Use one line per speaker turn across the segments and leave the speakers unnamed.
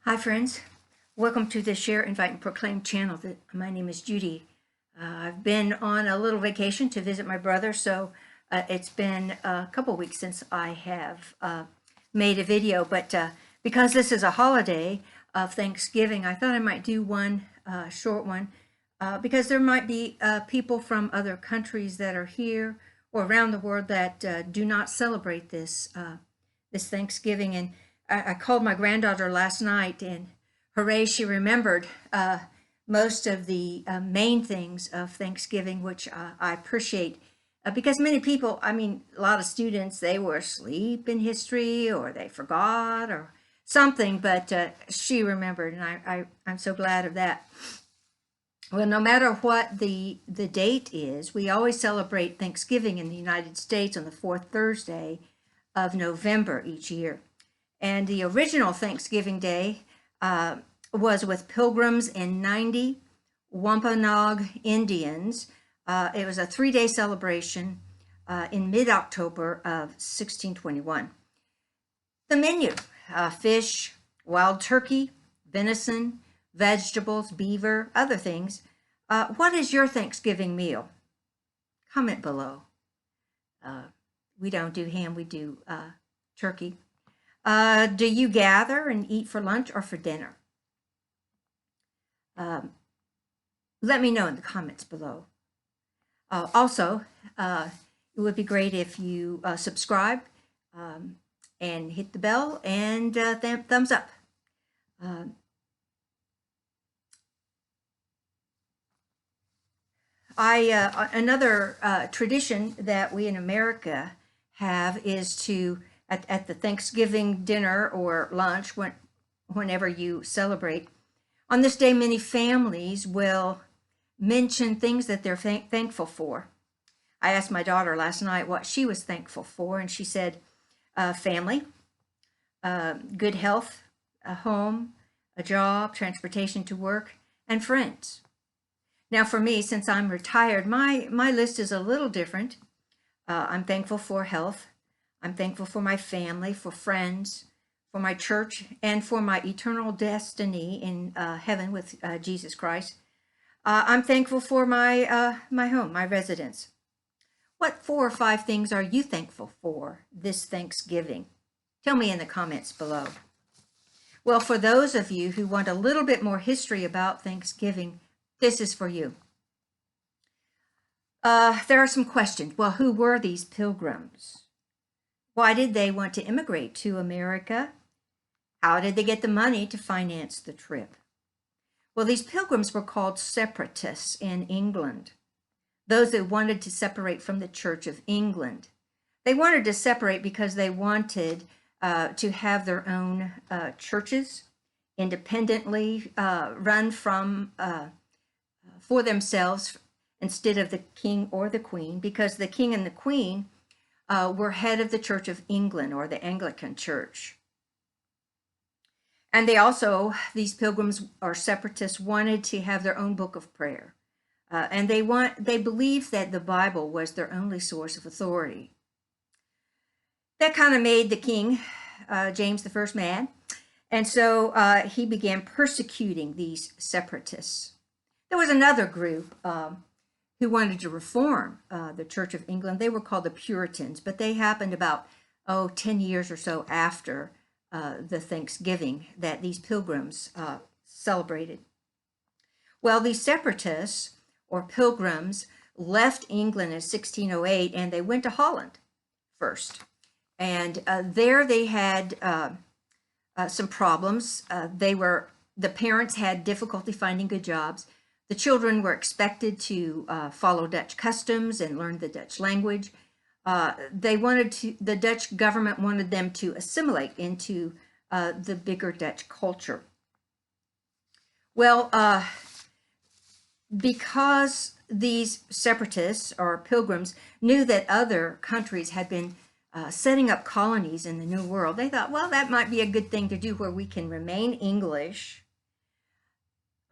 Hi friends, welcome to the Share, Invite, and Proclaim channel. My name is Judy. I've been on a little vacation to visit my brother, so it's been a couple weeks since I have made a video, but because this is a holiday of Thanksgiving, I thought I might do one short one because there might be people from other countries that are here or around the world that do not celebrate this Thanksgiving. And I called my granddaughter last night, and hooray, she remembered most of the main things of Thanksgiving, which I appreciate because many people, a lot of students, they were asleep in history or they forgot or something, but she remembered, and I'm so glad of that. Well, no matter what the date is, we always celebrate Thanksgiving in the United States on the fourth Thursday of November each year. And the original Thanksgiving Day was with Pilgrims and 90 Wampanoag Indians. It was a 3-day celebration in mid-October of 1621. The menu, fish, wild turkey, venison, vegetables, beaver, other things. What is your Thanksgiving meal? Comment below. We don't do ham, we do turkey. Do you gather and eat for lunch or for dinner? Let me know in the comments below. Also, it would be great if you subscribe and hit the bell and thumbs up. Another tradition that we in America have is to at the Thanksgiving dinner or lunch, whenever you celebrate. On this day, many families will mention things that they're thankful for. I asked my daughter last night what she was thankful for, and she said family, good health, a home, a job, transportation to work, and friends. Now for me, since I'm retired, my list is a little different. I'm thankful for health. I'm thankful for my family, for friends, for my church, and for my eternal destiny in heaven with Jesus Christ. I'm thankful for my home, my residence. What 4 or 5 things are you thankful for this Thanksgiving? Tell me in the comments below. Well, for those of you who want a little bit more history about Thanksgiving, this is for you. There are some questions. Well, who were these pilgrims? Why did they want to immigrate to America? How did they get the money to finance the trip? Well, these pilgrims were called separatists in England, those that wanted to separate from the Church of England. They wanted to separate because they wanted to have their own churches, independently run for themselves instead of the king or the queen, because the king and the queen were head of the Church of England, or the Anglican Church. And they also, these pilgrims or separatists, wanted to have their own book of prayer. And they believed that the Bible was their only source of authority. That kind of made the king, James I, mad. And so he began persecuting these separatists. There was another group who wanted to reform the Church of England. They were called the Puritans, but they happened about 10 years or so after the Thanksgiving that these pilgrims celebrated. Well, these separatists or pilgrims left England in 1608, and they went to Holland first. And there they had some problems. The parents had difficulty finding good jobs. The children were expected to follow Dutch customs and learn the Dutch language. The Dutch government wanted them to assimilate into the bigger Dutch culture. Well, because these separatists or pilgrims knew that other countries had been setting up colonies in the New World, they thought, well, that might be a good thing to do where we can remain English,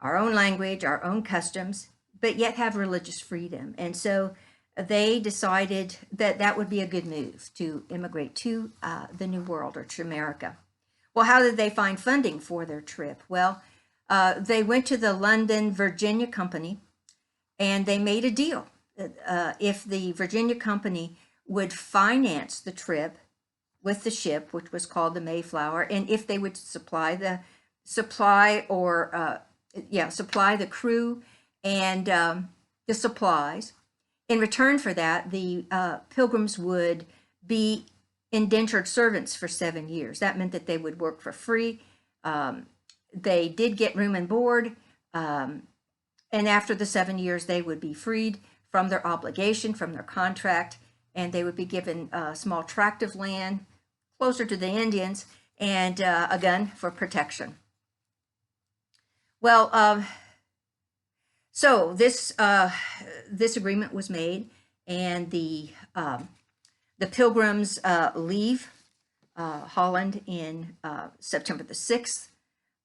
our own language, our own customs, but yet have religious freedom. And so they decided that that would be a good move to immigrate to the New World or to America. Well, how did they find funding for their trip? Well, they went to the London Virginia Company and they made a deal. If the Virginia Company would finance the trip with the ship, which was called the Mayflower, and if they would supply the crew and the supplies. In return for that, the Pilgrims would be indentured servants for 7 years. That meant that they would work for free. They did get room and board, and after the 7 years, they would be freed from their obligation, from their contract, and they would be given a small tract of land closer to the Indians and a gun for protection. Well, so this agreement was made, and the Pilgrims leave Holland in September the 6th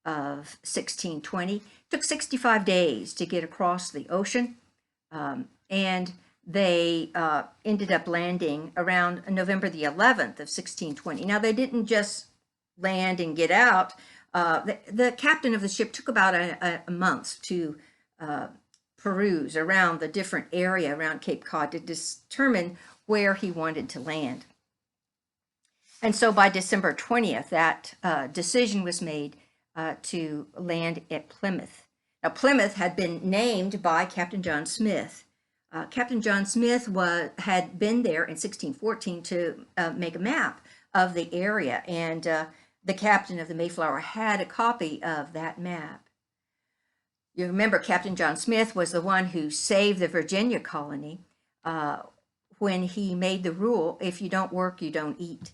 of 1620. It took 65 days to get across the ocean, and they ended up landing around November the 11th of 1620. Now, they didn't just land and get out. The captain of the ship took about a month to peruse around the different area around Cape Cod to determine where he wanted to land. And so by December 20th, that decision was made to land at Plymouth. Now, Plymouth had been named by Captain John Smith. Captain John Smith had been there in 1614 to make a map of the area, and the captain of the Mayflower had a copy of that map. You remember Captain John Smith was the one who saved the Virginia colony when he made the rule, if you don't work, you don't eat.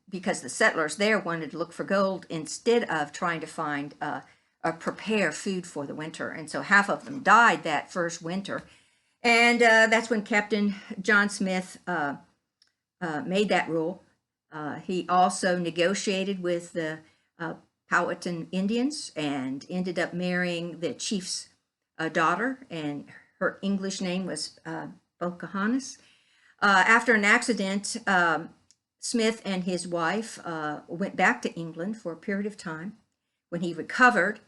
Because the settlers there wanted to look for gold instead of trying to find or prepare food for the winter. And so half of them died that first winter. And that's when Captain John Smith made that rule. He also negotiated with the Powhatan Indians and ended up marrying the chief's daughter, and her English name was Pocahontas. After an accident, Smith and his wife went back to England for a period of time. When he recovered,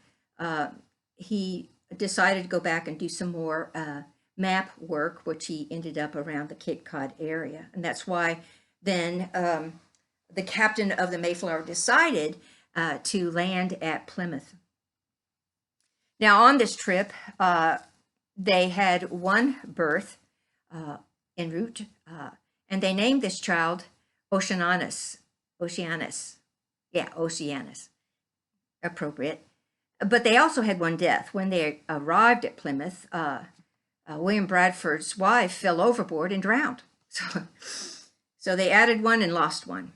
he decided to go back and do some more map work, which he ended up around the Cape Cod area. And that's why then the captain of the Mayflower decided to land at Plymouth. Now, on this trip, they had one birth en route, and they named this child Oceanus. Appropriate. But they also had one death. When they arrived at Plymouth, William Bradford's wife fell overboard and drowned. So they added one and lost one.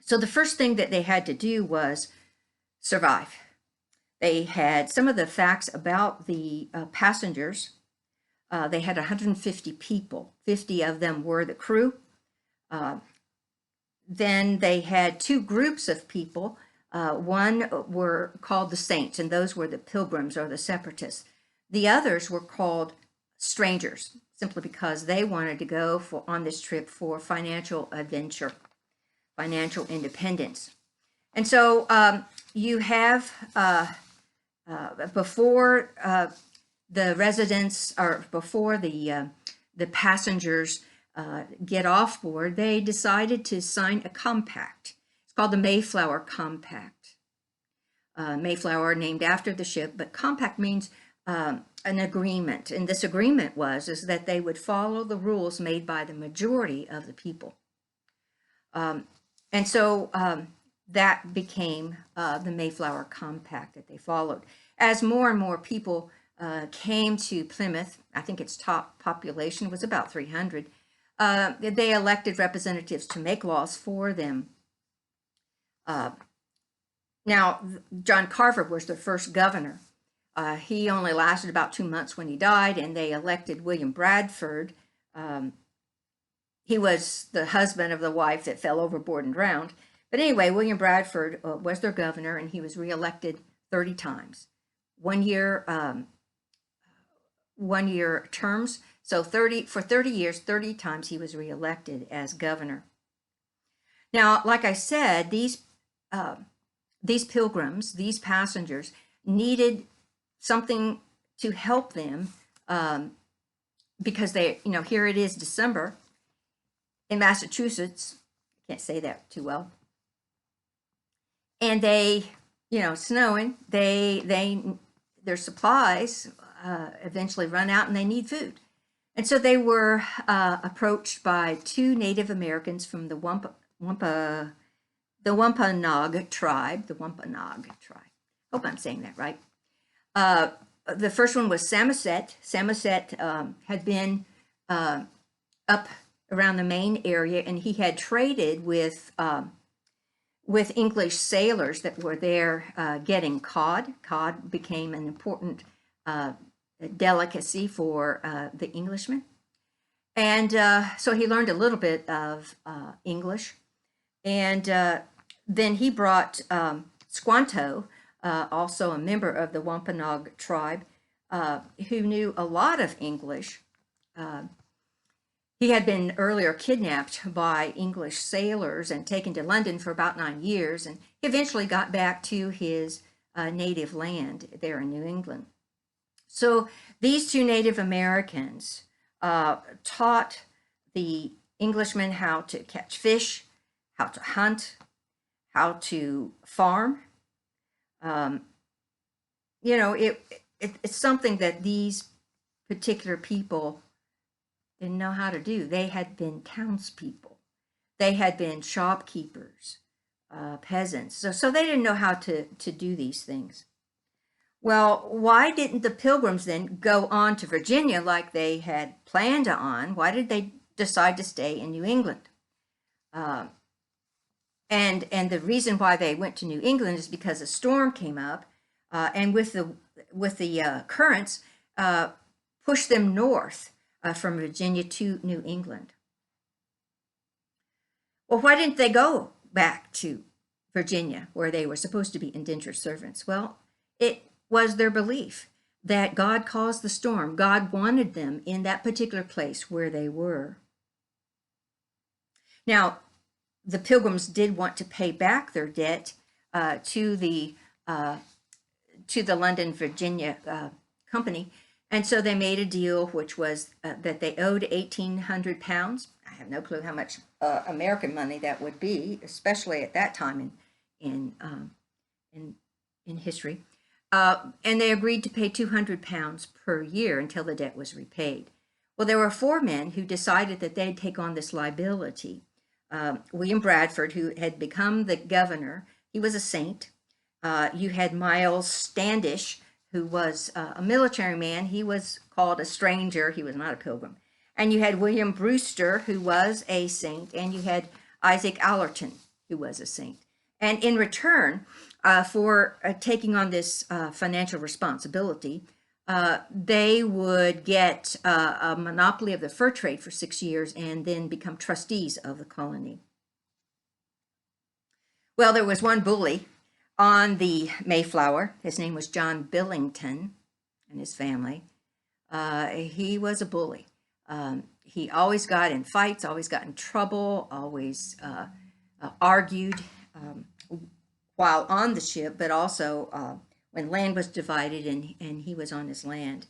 So the first thing that they had to do was survive. They had some of the facts about the passengers. They had 150 people. 50 of them were the crew. Then they had two groups of people. One were called the Saints, and those were the Pilgrims or the Separatists. The others were called strangers, simply because they wanted to go on this trip for financial adventure, financial independence. And so you have, before the residents, or before the passengers get off board, they decided to sign a compact. It's called the Mayflower Compact. Mayflower named after the ship, but compact means an agreement. And this agreement is that they would follow the rules made by the majority of the people. And so that became the Mayflower Compact that they followed. As more and more people came to Plymouth, I think its top population was about 300, they elected representatives to make laws for them. Now, John Carver was the first governor. He only lasted about 2 months when he died, and they elected William Bradford. He was the husband of the wife that fell overboard and drowned. But anyway, William Bradford was their governor, and he was reelected 30 times. 1 year terms, So for 30 years, 30 times he was reelected as governor. Now, like I said, these pilgrims, these passengers, needed something to help them because they, here it is December in Massachusetts. I can't say that too well. And they, snowing, their supplies eventually run out and they need food. And so they were approached by two Native Americans from the Wampanoag tribe. Hope I'm saying that right. The first one was Samoset. Samoset had been up around the Maine area, and he had traded with English sailors that were there getting cod. Cod became an important delicacy for the Englishmen. And so he learned a little bit of English. And then he brought Squanto, also a member of the Wampanoag tribe, who knew a lot of English. He had been earlier kidnapped by English sailors and taken to London for about 9 years, and he eventually got back to his native land there in New England. So these two Native Americans taught the Englishmen how to catch fish, how to hunt, how to farm. It's something that these particular people didn't know how to do. They had been townspeople. They had been shopkeepers, peasants. So they didn't know how to do these things. Well, why didn't the Pilgrims then go on to Virginia like they had planned on? Why did they decide to stay in New England? And the reason why they went to New England is because a storm came up, and with the currents, pushed them north from Virginia to New England. Well, why didn't they go back to Virginia, where they were supposed to be indentured servants? Well, it was their belief that God caused the storm. God wanted them in that particular place where they were. Now, the Pilgrims did want to pay back their debt to the London, Virginia company, and so they made a deal, which was that they owed 1,800 pounds. I have no clue how much American money that would be, especially at that time in history. And they agreed to pay 200 pounds per year until the debt was repaid. Well, there were 4 men who decided that they'd take on this liability. William Bradford, who had become the governor, he was a saint. You had Miles Standish, who was a military man. He was called a stranger. He was not a pilgrim. And you had William Brewster, who was a saint. And you had Isaac Allerton, who was a saint. And in return for taking on this financial responsibility, they would get a monopoly of the fur trade for 6 years and then become trustees of the colony. Well, there was one bully on the Mayflower. His name was John Billington, and his family. He was a bully. He always got in fights, always got in trouble, always argued while on the ship, but also when land was divided and he was on his land.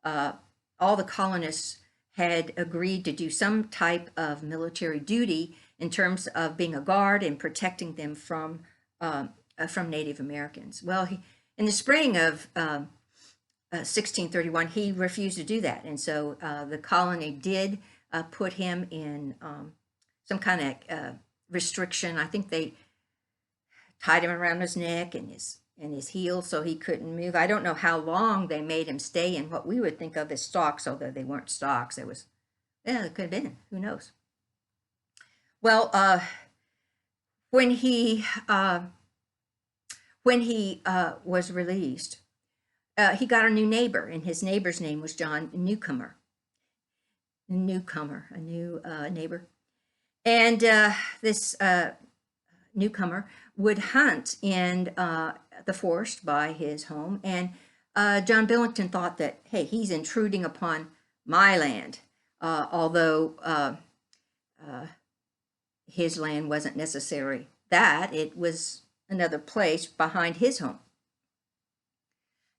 All the colonists had agreed to do some type of military duty in terms of being a guard and protecting them from Native Americans. Well, in the spring of 1631, he refused to do that, and so the colony did put him in some kind of restriction. I think they tied him around his neck and his heels so he couldn't move. I don't know how long they made him stay in what we would think of as stocks, although they weren't stocks. It could have been. Who knows? Well, when he was released, he got a new neighbor, and his neighbor's name was John Newcomer. A new neighbor. And this newcomer would hunt in the forest by his home. And John Billington thought that, hey, he's intruding upon my land, although his land wasn't necessarily that. It was another place behind his home.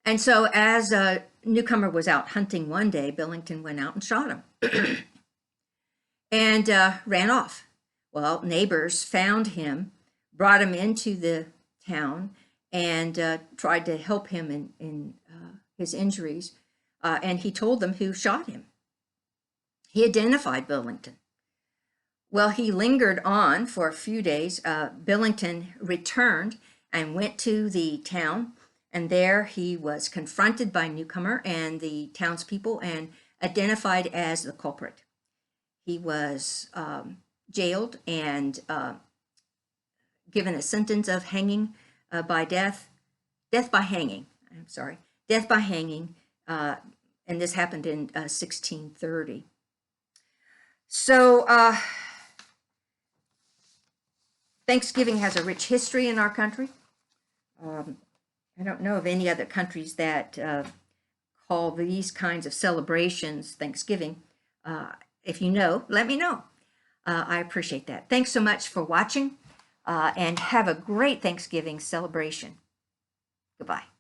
And so as a newcomer was out hunting one day, Billington went out and shot him and ran off. Well, neighbors found him, brought him into the town, and tried to help him in his injuries. And he told them who shot him. He identified Billington. Well, he lingered on for a few days. Billington returned and went to the town, and there he was confronted by Newcomer and the townspeople and identified as the culprit. He was jailed and given a sentence of hanging by death by hanging, death by hanging, and this happened in 1630. So Thanksgiving has a rich history in our country. I don't know of any other countries that call these kinds of celebrations Thanksgiving. If you know, let me know. I appreciate that. Thanks so much for watching, and have a great Thanksgiving celebration. Goodbye.